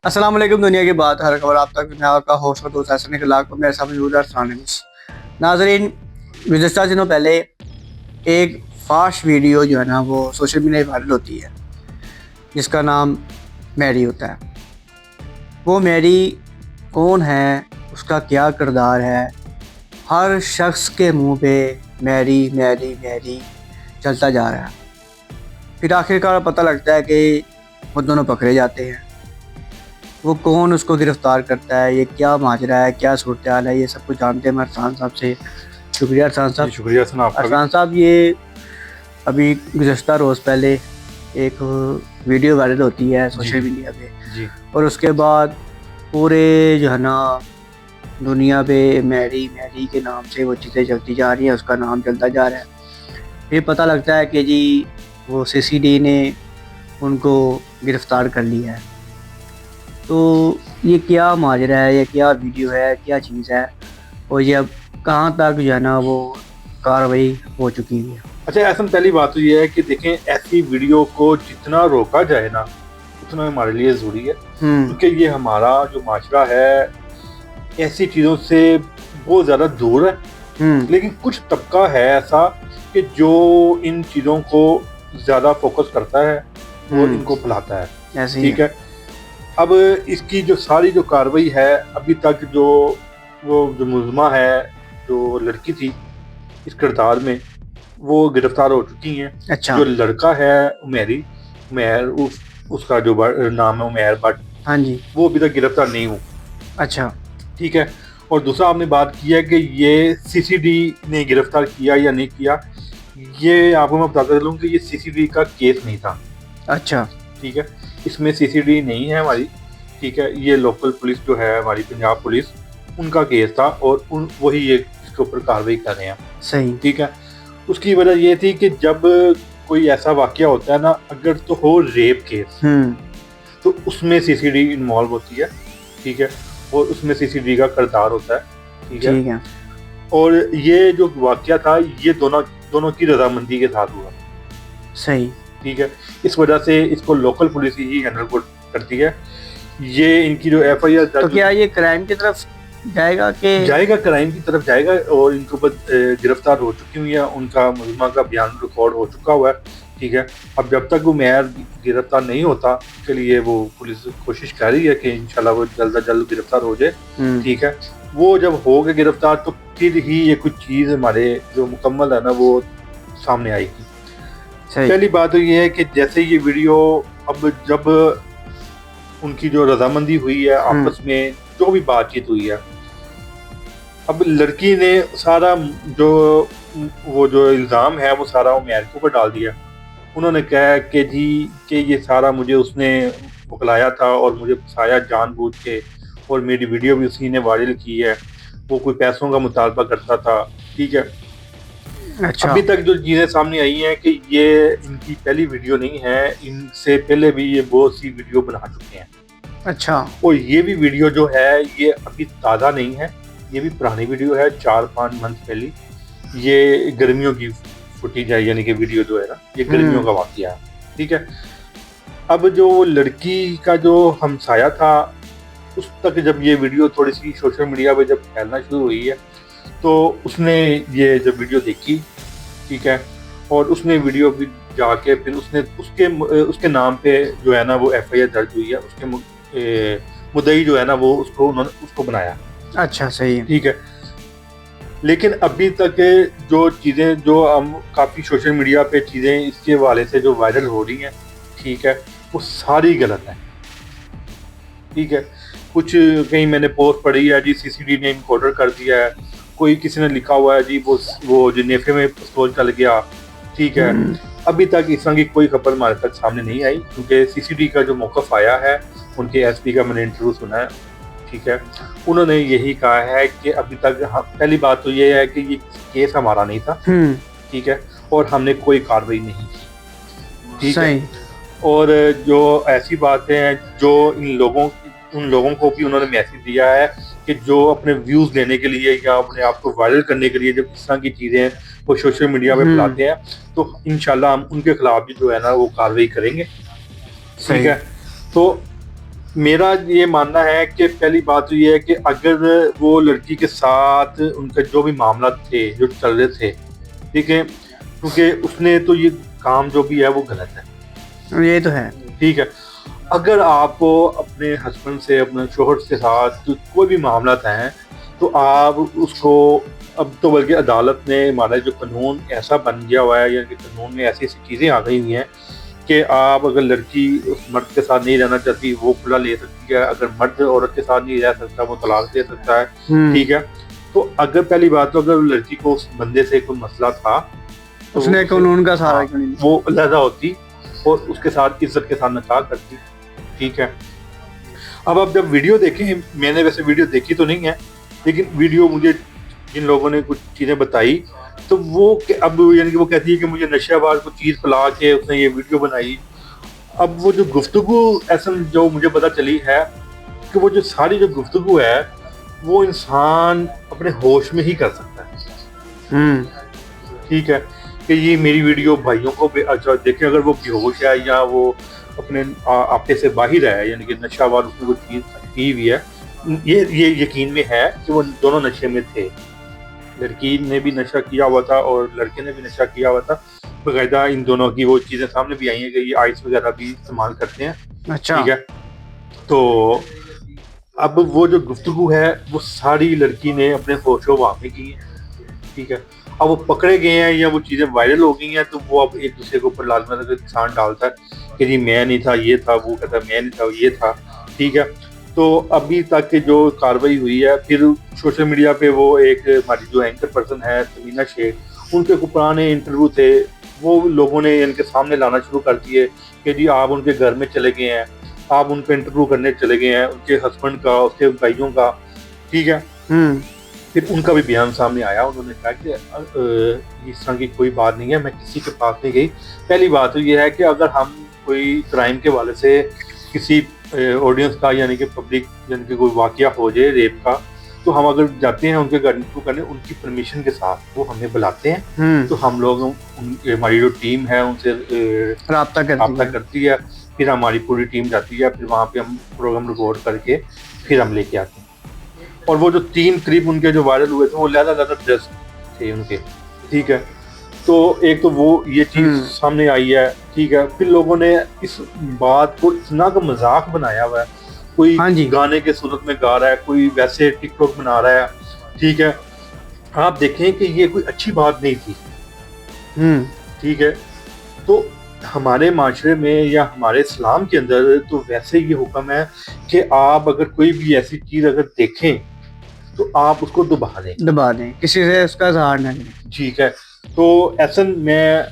السلام علیکم. دنیا کی بات ہر خبر آپ تک میں آپ کا ہوسٹ اور دوست حسن اخلاق کو میرے ساتھ موجود ہے. ناظرین، گزشتہ دنوں پہلے ایک فاش ویڈیو جو ہے نا وہ سوشل میڈیا پہ وائرل ہوتی ہے جس کا نام میری ہوتا ہے. وہ میری کون ہے، اس کا کیا کردار ہے، ہر شخص کے منہ پہ میری میری میری چلتا جا رہا ہے. پھر آخرکار پتہ لگتا ہے کہ وہ دونوں پکڑے جاتے ہیں. وہ کون اس کو گرفتار کرتا ہے، یہ کیا ماجرا ہے، کیا صورتحال ہے، یہ سب کچھ جانتے ہیں. میں ارسلان صاحب سے شکریہ. ارسلان صاحب شکریہ حسن آپ کا. ارسلان صاحب، یہ ابھی گزشتہ روز پہلے ایک ویڈیو وائرل ہوتی ہے سوشل میڈیا پہ جی اور اس کے بعد پورے جو ہے نا دنیا پہ میری میری کے نام سے وہ چیزیں چلتی جا رہی ہیں، اس کا نام چلتا جا رہا ہے. پھر پتہ لگتا ہے کہ جی وہ CCD نے ان کو گرفتار کر لیا ہے. تو یہ کیا ماجرا ہے، یہ کیا ویڈیو ہے، کیا چیز ہے، اور یہ اب کہاں تک جو ہے نا وہ کارروائی ہو چکی ہے؟ اچھا ایسا، پہلی بات تو یہ ہے کہ دیکھیں ایسی ویڈیو کو جتنا روکا جائے نا اتنا ہمارے لیے ضروری ہے، کیونکہ یہ ہمارا جو معاشرہ ہے ایسی چیزوں سے بہت زیادہ دور ہے. لیکن کچھ طبقہ ہے ایسا کہ جو ان چیزوں کو زیادہ فوکس کرتا ہے اور ان کو پھیلاتا ہے. ٹھیک ہے، اب اس کی جو ساری جو کارروائی ہے ابھی تک جو ملزمہ ہے، جو لڑکی تھی اس کردار میں، وہ گرفتار ہو چکی ہیں. اچھا. جو لڑکا ہے عمیر، اس کا جو نام ہے عمیر بٹ، ہاں جی، وہ ابھی تک گرفتار نہیں ہوں. اچھا ٹھیک ہے. اور دوسرا آپ نے بات کی ہے کہ یہ CCD نے گرفتار کیا یا نہیں کیا. یہ آپ کو میں بتاتا چلوں کہ یہ CCD کا کیس نہیں تھا. اچھا. ٹھیک ہے، اس میں CCD نہیں ہے ہماری. ٹھیک ہے، یہ لوکل پولیس جو ہے ہماری پنجاب پولیس، ان کا کیس تھا اور وہی یہ اس کے اوپر کارروائی کر رہے ہیں. صحیح. ٹھیک ہے، اس کی وجہ یہ تھی کہ جب کوئی ایسا واقعہ ہوتا ہے نا، اگر تو ہو ریپ کیس تو اس میں CCD انوالو ہوتی ہے. ٹھیک ہے، اور اس میں CCD کا کردار ہوتا ہے. ٹھیک ہے، اور یہ جو واقعہ تھا یہ دونوں کی رضامندی کے ساتھ ہوا. صحیح. ٹھیک ہے، اس وجہ سے اس کو لوکل پولیس ہی ہینڈل کرتی ہے. یہ ان کی جو FIR، تو کیا یہ کرائم کی طرف جائے گا کہ جائے گا، کرائم کی طرف جائے گا. اور ان کے اوپر گرفتار ہو چکی ہوئی ہیں، ان کا ملزمہ کا بیان ریکارڈ ہو چکا ہوا ہے. ٹھیک ہے، اب جب تک وہ معیار گرفتار نہیں ہوتا کے لیے وہ پولیس کوشش کر رہی ہے کہ انشاءاللہ وہ جلد از جلد گرفتار ہو جائے. ٹھیک ہے، وہ جب ہو گئے گرفتار تو پھر ہی یہ کچھ چیز ہمارے جو مکمل ہے نا وہ سامنے آئے گی. پہلی بات تو یہ ہے کہ جیسے یہ ویڈیو اب جب ان کی جو رضامندی ہوئی ہے آپس میں جو بھی بات چیت ہوئی ہے، اب لڑکی نے سارا جو الزام ہے وہ سارا عمیر کے اوپر ڈال دیا. انہوں نے کہا کہ جی کہ یہ سارا مجھے اس نے پکڑایا تھا اور مجھے پھنسایا جان بوجھ کے، اور میری ویڈیو بھی اسی نے وائرل کی ہے. وہ کوئی پیسوں کا مطالبہ کرتا تھا. ٹھیک ہے، ابھی تک جو چیزیں سامنے آئی ہیں کہ یہ ان کی پہلی ویڈیو نہیں ہے، ان سے پہلے بھی یہ بہت سی ویڈیو بنا چکے ہیں. اچھا. اور یہ بھی ویڈیو جو ہے یہ ابھی تازہ نہیں ہے، یہ بھی پرانی ویڈیو ہے، 4-5 منتھ پہلی. یہ گرمیوں کی فوٹیج ہے، یعنی کہ ویڈیو جو ہے نا یہ گرمیوں کا واقعہ ہے. ٹھیک ہے، اب جو لڑکی کا جو ہمسایہ تھا اس تک جب یہ ویڈیو تھوڑی سی سوشل میڈیا پہ جب پھیلنا شروع ہوئی ہے تو اس نے یہ جب ویڈیو دیکھی. ٹھیک ہے، اور اس نے ویڈیو بھی جا کے پھر اس کے نام پہ جو ہے نا وہ FIR درج ہوئی ہے. اس کے مدعی جو ہے نا وہ اس کو بنایا. اچھا. صحیح. ٹھیک ہے، لیکن ابھی تک جو چیزیں جو ہم کافی سوشل میڈیا پہ چیزیں اس کے حوالے سے جو وائرل ہو رہی ہیں، ٹھیک ہے، وہ ساری غلط ہیں. ٹھیک ہے، کچھ کہیں میں نے پوسٹ پڑھی ہے جی CCD نے انکاؤنٹر کر دیا ہے، کوئی کسی نے لکھا ہوا ہے جی وہ جو نیفے میں پستول چل گیا. ٹھیک ہے، ابھی تک اس طرح کی کوئی خبر ہمارے تک سامنے نہیں آئی، کیونکہ CCD کا جو موقف آیا ہے ان کے SP کا میں نے انٹرویو سنا ہے. ٹھیک ہے، انہوں نے یہی کہا ہے کہ ابھی تک پہلی بات تو یہ ہے کہ یہ کیس ہمارا نہیں تھا. ٹھیک ہے، اور ہم نے کوئی کارروائی نہیں کی. ٹھیک ہے، اور جو ایسی باتیں ہیں جو ان لوگوں کو بھی انہوں نے میسج دیا ہے کہ جو اپنے ویوز لینے کے لیے یا اپنے آپ کو وائرل کرنے کے لیے جب اس طرح کی چیزیں وہ سوشل میڈیا پہ پھیلاتے ہیں تو انشاءاللہ ہم ان کے خلاف بھی جو ہے نا وہ کارروائی کریں گے. ٹھیک ہے، تو میرا یہ ماننا ہے کہ پہلی بات تو یہ ہے کہ اگر وہ لڑکی کے ساتھ ان کا جو بھی معاملات تھے جو چل رہے تھے، ٹھیک ہے، کیونکہ اس نے تو یہ کام جو بھی ہے وہ غلط ہے، یہ تو ہے. ٹھیک ہے. اگر آپ کو اپنے ہسبینڈ سے اپنے شوہر کے ساتھ کوئی بھی معاملات ہیں تو آپ اس کو، اب تو بلکہ عدالت نے، ہمارا جو قانون ایسا بن گیا ہوا ہے، یعنی کہ قانون میں ایسی ایسی چیزیں آ گئی ہوئی ہیں کہ آپ اگر لڑکی اس مرد کے ساتھ نہیں رہنا چاہتی وہ کھلا لے سکتی ہے، اگر مرد عورت کے ساتھ نہیں رہ سکتا وہ طلاق دے سکتا ہے. ٹھیک ہے. تو اگر پہلی بات تو اگر لڑکی کو اس بندے سے کوئی مسئلہ تھا تو اس نے قانون کا سہارا کیوں نہیں لیا؟ وہ علیحدہ ہوتی اور اس کے ساتھ عزت کے ساتھ نکاح کرتی. ٹھیک ہے. اب آپ جب ویڈیو دیکھیں، میں نے ویسے ویڈیو دیکھی تو نہیں ہے، لیکن ویڈیو مجھے جن لوگوں نے کچھ چیزیں بتائی تو وہ اب یعنی کہ وہ کہتی ہے کہ مجھے نشہ آباد کو چیز پلا کے اس نے یہ ویڈیو بنائی. اب وہ جو گفتگو ایسا جو مجھے پتہ چلی ہے کہ وہ جو ساری جو گفتگو ہے وہ انسان اپنے ہوش میں ہی کر سکتا ہے. ٹھیک ہے. کہ یہ میری ویڈیو بھائیوں کو اچھا دیکھیں، اگر وہ بے ہوش ہے یا وہ اپنے آپے سے باہر ہے، یعنی کہ نشہ آباد اس نے کوئی چیز پی ہوئی ہے، یہ یقین میں ہے کہ وہ دونوں نشے میں تھے. لڑکی نے بھی نشہ کیا ہوا تھا اور لڑکے نے بھی نشہ کیا ہوا تھا. باقاعدہ ان دونوں کی وہ چیزیں سامنے بھی آئی ہیں کہ یہ آئس وغیرہ بھی استعمال کرتے ہیں. اچھا. ٹھیک ہے. تو اب وہ جو گفتگو ہے وہ ساری لڑکی نے اپنے ہوش و حواس میں کی ہے. ٹھیک ہے. اب وہ پکڑے گئے ہیں یا وہ چیزیں وائرل ہو گئی ہیں تو وہ اب ایک دوسرے کے اوپر لازمت انسان ڈالتا ہے کہ جی میں نہیں تھا یہ تھا، وہ کہتا ہے میں نہیں تھا یہ تھا. ٹھیک ہے. تو ابھی تک جو کارروائی ہوئی ہے، پھر سوشل میڈیا پہ وہ ایک ہماری جو اینکر پرسن ہے تمینہ شیخ، ان کے کچھ پرانے انٹرویو تھے وہ لوگوں نے ان کے سامنے لانا شروع کر دیے کہ جی آپ ان کے گھر میں چلے گئے ہیں، آپ ان کا انٹرویو کرنے چلے گئے ہیں، ان کے ہسبینڈ کا، اس کے بھائیوں کا. ٹھیک ہے. پھر ان کا بھی بیان سامنے آیا، انہوں نے کہا کہ اس طرح کی کوئی بات نہیں ہے، میں کسی کے پاس نہیں گئی. پہلی بات تو یہ ہے کہ اگر ہم کوئی کرائم کے حوالے سے کسی آڈینس کا یعنی کہ پبلک یعنی کہ کوئی واقعہ ہو جائے ریپ کا، تو ہم اگر جاتے ہیں ان کے گھر کو کرنے، ان کی پرمیشن کے ساتھ وہ ہمیں بلاتے ہیں تو ہم لوگ ہماری جو ٹیم ہے ان سے رابطہ کرتی ہے. پھر ہماری پوری ٹیم جاتی ہے، پھر وہاں پہ ہم پروگرام ریکارڈ کر کے پھر ہم لے کے آتے ہیں. اور وہ جو 3 کلپ ان کے جو وائرل ہوئے تھے وہ زیادہ ڈریس تھے ان کے. ٹھیک ہے. تو ایک تو وہ یہ چیز سامنے آئی ہے. ٹھیک ہے. پھر لوگوں نے اس بات کو اتنا کا مذاق بنایا ہوا ہے، کوئی گانے کے صورت میں گا رہا ہے، کوئی ویسے ٹک ٹاک بنا رہا ہے. ٹھیک ہے. آپ دیکھیں کہ یہ کوئی اچھی بات نہیں تھی. ٹھیک ہے. تو ہمارے معاشرے میں یا ہمارے اسلام کے اندر تو ویسے یہ حکم ہے کہ آپ اگر کوئی بھی ایسی چیز اگر دیکھیں تو آپ اس کو دبا دیں، کسی سے اس کا اظہار نہ کریں. ٹھیک ہے. تو ایسا میں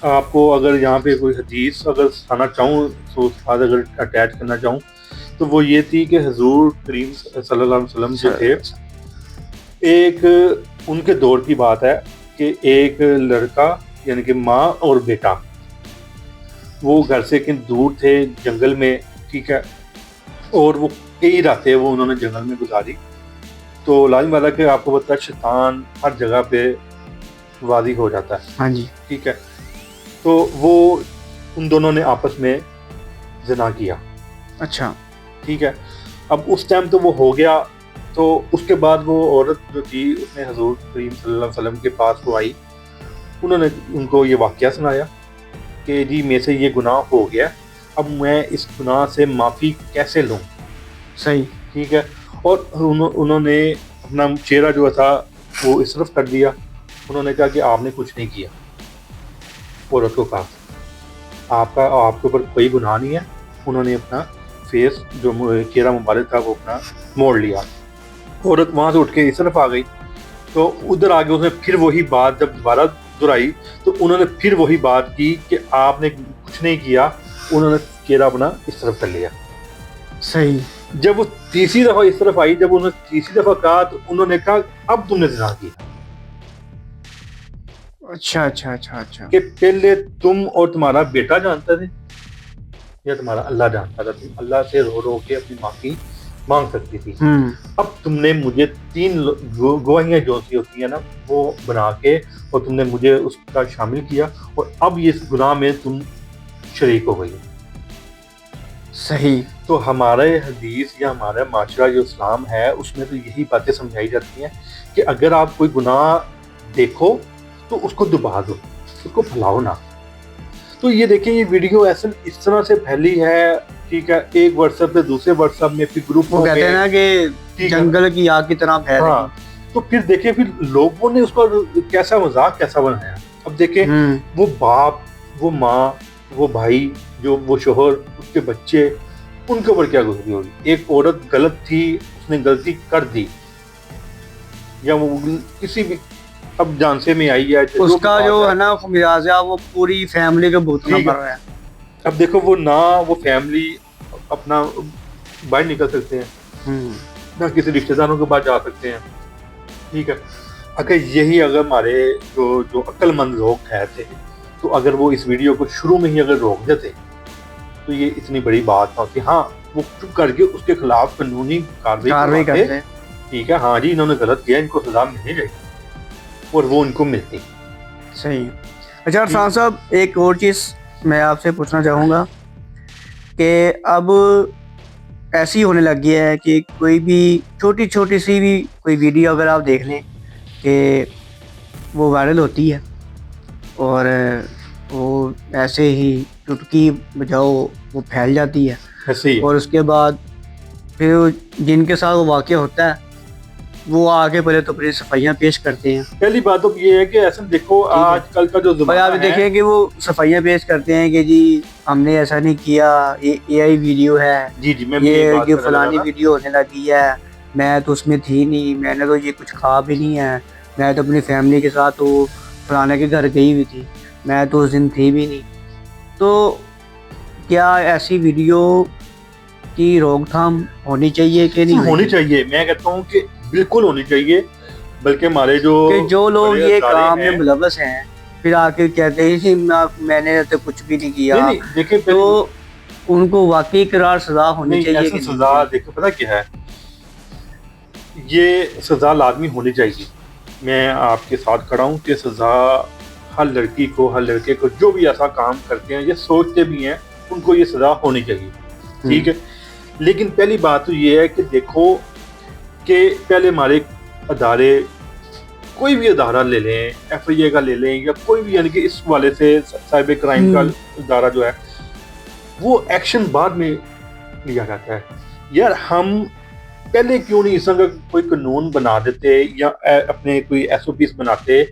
آپ کو اگر یہاں پہ کوئی حدیث اگر سنانا چاہوں تو اگر اٹیچ کرنا چاہوں تو وہ یہ تھی کہ حضور کریم صلی اللہ علیہ وسلم جو تھے، ایک ان کے دور کی بات ہے کہ ایک لڑکا یعنی کہ ماں اور بیٹا وہ گھر سے کہیں دور تھے جنگل میں. ٹھیک ہے. اور وہ کئی راتیں وہ انہوں نے جنگل میں گزاری. تو لازم والا کہ آپ کو پتہ ہے شیطان ہر جگہ پہ واضح ہو جاتا ہے. ہاں جی. ٹھیک ہے. تو وہ ان دونوں نے آپس میں زنا کیا. اچھا. ٹھیک ہے. اب اس ٹائم تو وہ ہو گیا. تو اس کے بعد وہ عورت جو تھی اس نے حضور کریم صلی اللہ علیہ وسلم کے پاس وہ آئی، انہوں نے ان کو یہ واقعہ سنایا کہ جی میں سے یہ گناہ ہو گیا، اب میں اس گناہ سے معافی کیسے لوں. صحیح. ٹھیک ہے. اور انہوں نے اپنا چہرہ جو تھا وہ اس طرف کر دیا. انہوں نے کہا کہ آپ نے کچھ نہیں کیا. عورت کو کہا آپ کے اوپر کوئی گناہ نہیں ہے. انہوں نے اپنا فیس جو چہرہ مبارک تھا وہ اپنا موڑ لیا. عورت وہاں سے اٹھ کے اس طرف آ گئی. تو ادھر آگے اس نے پھر وہی بات جب دوبارہ دہرائی تو انہوں نے پھر وہی بات کی کہ آپ نے کچھ نہیں کیا. انہوں نے چہرہ اپنا اس طرف کر لیا. صحیح. جب وہ تیسری دفعہ اس طرف آئی، جب انہوں نے تیسری دفعہ کہا تو انہوں نے کہا اب تم نے زنا کیا. اچھا اچھا اچھا اچھا. کہ پہلے تم اور تمہارا بیٹا جانتا تھے یا تمہارا اللہ جانتا تھا، تم اللہ سے رو رو کے اپنی معافی مانگ سکتی تھی. اب تم نے مجھے 3 گواہیاں جو سی ہوتی ہیں نا وہ بنا کے اور تم نے مجھے اس کا شامل کیا اور اب یہ گناہ میں تم شریک ہو گئی. صحیح. تو ہمارے حدیث یا ہمارا معاشرہ جو اسلام ہے اس میں تو یہی باتیں سمجھائی جاتی ہیں کہ اگر آپ کوئی گناہ دیکھو تو اس کو دبا دو, اس کو پھیلاؤ نہ. تو یہ دیکھیں یہ ویڈیو ایسے اس طرح سے پھیلی ہے, ٹھیک ہے, ایک واٹس ایپ پہ دوسرے واٹس ایپ میں پھر گروپ وہ کہتے ہیں نا کہ جنگل کی آگ کی طرح پھیل رہی. تو پھر دیکھیں پھر لوگوں نے اس کو کیسا مذاق کیسا بنایا. اب دیکھیں وہ باپ, وہ ماں, وہ بھائی, جو وہ شوہر, اس کے بچے, ان کے اوپر کیا گزری ہوگی. ایک عورت غلط تھی, اس نے غلطی کر دی, یا وہ کسی بھی اب جان سے میں آئی ہے, اس کا جو ہے نا خمیازہ وہ پوری فیملی کے بھگتنا پڑ رہا ہے. اب دیکھو وہ نہ وہ فیملی اپنا باہر نکل سکتے ہیں, نہ کسی رشتہ داروں کے پاس جا سکتے ہیں, ٹھیک ہے. اگر ہمارے جو عقل مند لوگ تھے تو اگر وہ اس ویڈیو کو شروع میں ہی اگر روک دیتے تو یہ اتنی بڑی بات نہ ہوتی. ہاں وہ چپ کر کے اس کے خلاف قانونی کارروائی کرتے, ٹھیک ہے, ہاں جی انہوں نے غلط کیا, ان کو سزا ملنی چاہیے, اور وہ ان کو ملتی. صحیح. اچھا عرفان صاحب, ایک اور چیز میں آپ سے پوچھنا چاہوں گا کہ اب ایسی ہونے لگی ہے کہ کوئی بھی چھوٹی سی بھی کوئی ویڈیو اگر آپ دیکھ لیں کہ وہ وائرل ہوتی ہے اور وہ ایسے ہی چٹکی بجاؤ وہ پھیل جاتی ہے, اور اس کے بعد پھر جن کے ساتھ وہ واقعہ ہوتا ہے وہ آگے پہلے تو اپنی صفائیاں پیش کرتے ہیں. پہلی بات تو یہ ہے کہ ایسا دیکھو آج کل کا جو زمانہ ہے, آپ دیکھیں کہ وہ صفائیاں پیش کرتے ہیں کہ جی ہم نے ایسا نہیں کیا, یہ اے آئی ویڈیو ہے, یہ فلانی ویڈیو ہونے لگی ہے, میں تو اس میں تھی نہیں, میں نے تو یہ کچھ کھا بھی نہیں ہے, میں تو اپنی فیملی کے ساتھ تو فلانے کے گھر گئی ہوئی تھی, میں تو اس دن تھی بھی نہیں. تو کیا ایسی ویڈیو کی روک تھام ہونی چاہیے کہ نہیں ہونی چاہیے؟ میں کہتا ہوں کہ بالکل ہونی چاہیے. بلکہ ہمارے جو لوگ یہ کام میں ملوث ہیں پھر آ کے کہتے ہیں کہ میں نے تو کچھ بھی نہیں کیا, تو ان کو واقعی قرار سزا ہونی چاہیے. سزا دیکھو پتہ کیا ہے, یہ سزا لازمی ہونی چاہیے. میں آپ کے ساتھ کھڑا ہوں کہ سزا ہر لڑکی کو, ہر لڑکے کو, جو بھی ایسا کام کرتے ہیں یا سوچتے بھی ہیں, ان کو یہ سزا ہونی چاہیے, ٹھیک ہے. لیکن پہلی بات تو یہ ہے کہ دیکھو کہ پہلے ہمارے ادارے, کوئی بھی ادارہ لے لیں, ایف آئی اے کا لے لیں, یا کوئی بھی, یعنی کہ اس والے سے سائبر کرائم کا ادارہ جو ہے, وہ ایکشن بعد میں لیا جاتا ہے. یار ہم پہلے کیوں نہیں اس کا کوئی قانون بنا دیتے, یا اپنے کوئی ایس او پیز بناتے,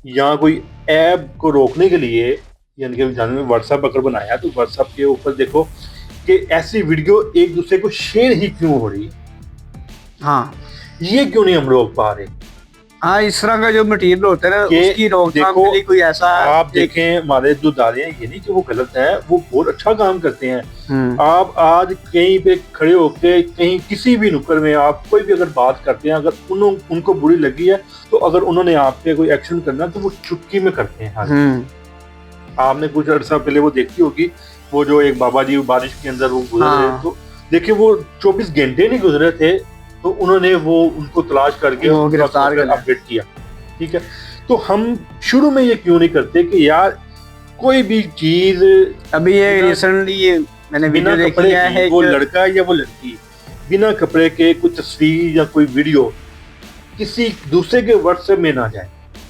یا کوئی ایپ کو روکنے کے لیے, یعنی کہ جانے میں واٹس ایپ اگر بنایا تو واٹس ایپ کے اوپر دیکھو کہ ایسی ویڈیو ایک دوسرے کو شیئر ہی کیوں ہو رہی ہے, ہاں یہ کیوں نہیں ہم روک پا رہے. ہاں اس طرح کا جو مٹیریل ہوتا ہے نا اس کی روک تھام کے لیے کوئی ایسا, آپ دیکھیں ہمارے جو ادارے ہیں یہ نہیں کہ وہ غلط ہیں, وہ بہت اچھا کام کرتے ہیں. آپ آج کہیں پہ کھڑے ہو کے کہیں کسی بھی نکڑ میں آپ کوئی بھی اگر بات کرتے ہیں, اگر ان کو بری لگی ہے تو اگر انہوں نے آپ پہ کوئی ایکشن کرنا تو وہ چٹکی میں کرتے ہیں. آپ نے کچھ عرصہ پہلے وہ دیکھی ہوگی, وہ جو ایک بابا جی بارش کے اندر وہ گزرے, تو دیکھیں وہ 24 گھنٹے نہیں گزرے تھے تو انہوں نے وہ ان کو تلاش کر کے اپڈیٹ کیا, ٹھیک ہے. تو ہم شروع میں یہ کیوں نہیں کرتے کہ یار کوئی بھی چیز, ابھی یہ ریسنٹلی میں نے ویڈیو دیکھی ہے, وہ لڑکا یا وہ لڑکی بنا کپڑے کے کوئی تصویر یا کوئی ویڈیو کسی دوسرے کے واٹس ایپ میں نہ جائے.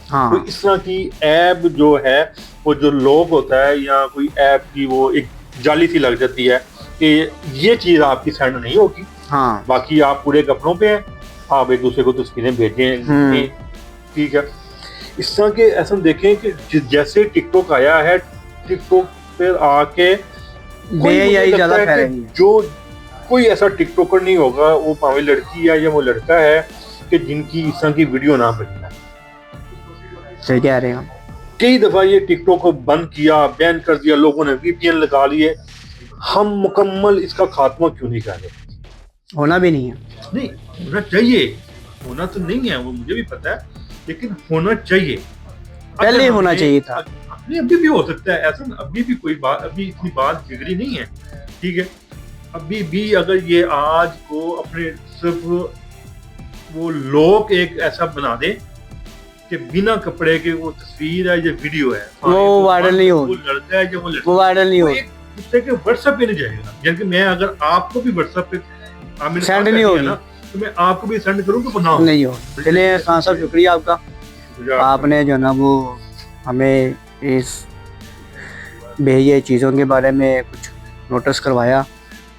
کوئی اس طرح کی ایپ جو ہے, وہ جو لوگ ہوتا ہے, یا کوئی ایپ کی وہ ایک جالی سی لگ جاتی ہے کہ یہ چیز آپ کی سینڈ نہیں ہوگی, باقی آپ پورے کپڑوں پہ ہیں, آپ ایک دوسرے کو تصویریں بھیجیں, ٹھیک ہے. اس طرح کے ایسا دیکھیں کہ جیسے ٹک ٹاک آیا ہے, ٹک ٹاک پہ آ کے جو کوئی ایسا ٹک ٹاکر نہیں ہوگا, وہ پاویں لڑکی ہے یا وہ لڑکا ہے, کہ جن کی اس طرح کی ویڈیو نہ بنی. صحیح کہہ رہے ہیں. کئی دفعہ یہ ٹک ٹاک کو بند کیا, بین کر دیا, لوگوں نے وی پی این لگا لیے. ہم مکمل اس کا خاتمہ کیوں نہیں کر رہے؟ ہونا بھی نہیں ہے. نہیں ہونا چاہیے, ہونا تو نہیں ہے وہ مجھے بھی پتا ہے, لیکن ہونا چاہیے, پہلے ہونا چاہیے تھا. نہیں ابھی بھی ہو سکتا ہے ایسا, ابھی بھی کوئی بات, ابھی اتنی بات بگڑی نہیں ہے, ٹھیک ہے. ابھی بھی اگر یہ آج کو اپنے صرف وہ لوگ ایک ایسا بنا دیں کہ بنا کپڑے کے وہ تصویر ہے یا ویڈیو ہے, وہ وائرل نہیں ہوگی, وہ لڑکا ہے یا وہ وائرل نہیں ہوگی. اس سے کہ WhatsApp پہ نہیں جائے گا. یعنی کہ میں اگر آپ کو بھی WhatsApp پہ سینڈ نہیں ہوگی نا تو میں آپ کو بھی سینڈ کروں تو بنا نہیں ہو. چلیے خان صاحب شکریہ آپ کا, آپ نے جو ہے نا وہ ہمیں اس بھیجے چیزوں کے بارے میں کچھ نوٹس کروایا,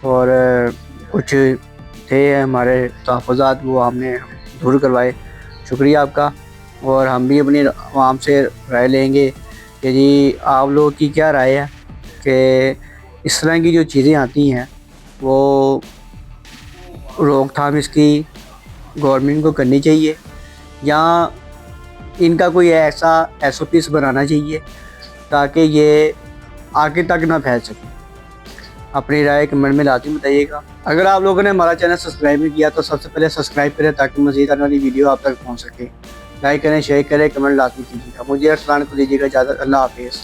اور کچھ تھے ہمارے تحفظات وہ ہم نے دور کروائے. شکریہ آپ کا. اور ہم بھی اپنی عوام سے رائے لیں گے کہ جی آپ لوگوں کی کیا رائے ہے کہ اس طرح کی جو چیزیں آتی ہیں وہ روک تھام اس کی گورنمنٹ کو کرنی چاہیے, یا ان کا کوئی ایسا SOPs بنانا چاہیے تاکہ یہ آگے تک نہ پھیل سکے. اپنی رائے کمنٹ میں لازمی بتائیے گا. اگر آپ لوگوں نے ہمارا چینل سبسکرائب نہیں کیا تو سب سے پہلے سبسکرائب کریں تاکہ مزید آنے والی ویڈیو آپ تک پہنچ سکے. لائک کریں, شیئر کریں, کمنٹ لازمی کیجیے گا. مجھے ارسلان کو دیجیے گا اجازت. اللہ حافظ.